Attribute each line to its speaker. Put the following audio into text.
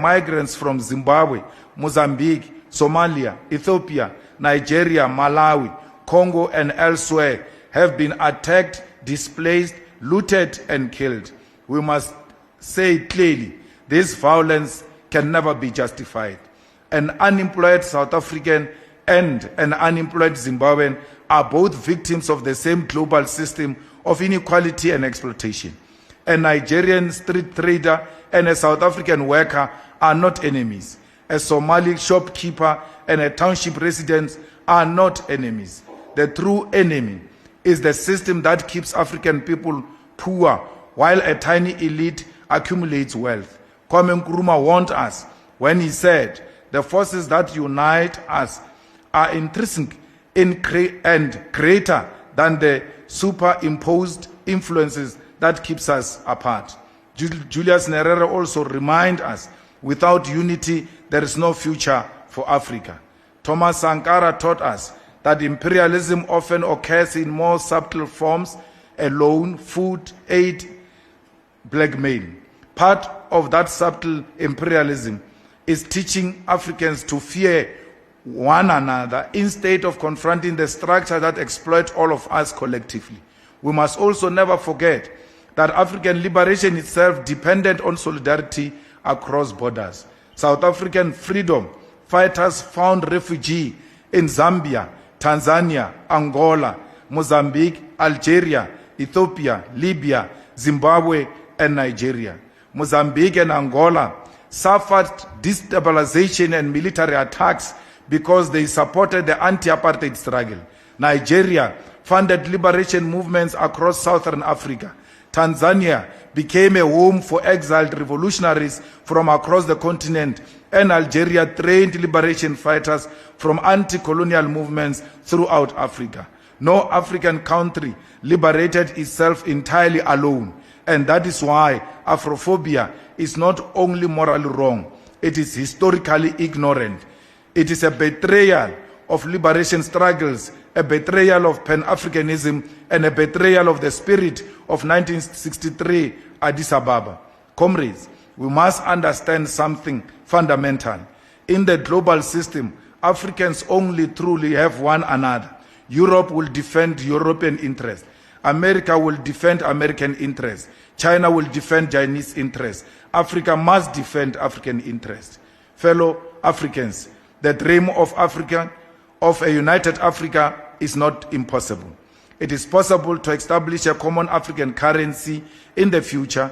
Speaker 1: Migrants from Zimbabwe, Mozambique, Somalia, Ethiopia, Nigeria, Malawi, Congo, and elsewhere have been attacked, displaced, looted, and killed. We must say clearly, this violence can never be justified. An unemployed South African and an unemployed Zimbabwean are both victims of the same global system of inequality and exploitation. A Nigerian street trader and a South African worker are not enemies. A Somali shopkeeper and a township resident are not enemies. The true enemy is the system that keeps African people poor while a tiny elite accumulates wealth. Kwame Nkrumah warned us when he said, "The forces that unite us are intrinsic and greater than the superimposed influences that keeps us apart." Julius Nyerere also reminds us, without unity, there is no future for Africa. Thomas Sankara taught us that imperialism often occurs in more subtle forms: a loan, food, aid, blackmail. Part of that subtle imperialism is teaching Africans to fear one another instead of confronting the structure that exploits all of us collectively. We must also never forget that African liberation itself depended on solidarity across borders. South African freedom fighters found refuge in Zambia, Tanzania, Angola, Mozambique, Algeria, Ethiopia, Libya, Zimbabwe, and Nigeria. Mozambique and Angola suffered destabilization and military attacks because they supported the anti-apartheid struggle. Nigeria funded liberation movements across southern Africa. Tanzania became a home for exiled revolutionaries from across the continent, and Algeria trained liberation fighters from anti-colonial movements throughout Africa. No African country liberated itself entirely alone, and that is why Afrophobia is not only morally wrong, it is historically ignorant. It is a betrayal of liberation struggles, a betrayal of Pan-Africanism, and a betrayal of the spirit of 1963 Addis Ababa. Comrades, we must understand something fundamental. In the global system, Africans only truly have one another. Europe will defend European interests. America will defend American interests. China will defend Chinese interests. Africa must defend African interests. Fellow Africans, the dream of Africa, of a united Africa, is not impossible. It is possible to establish a common African currency in the future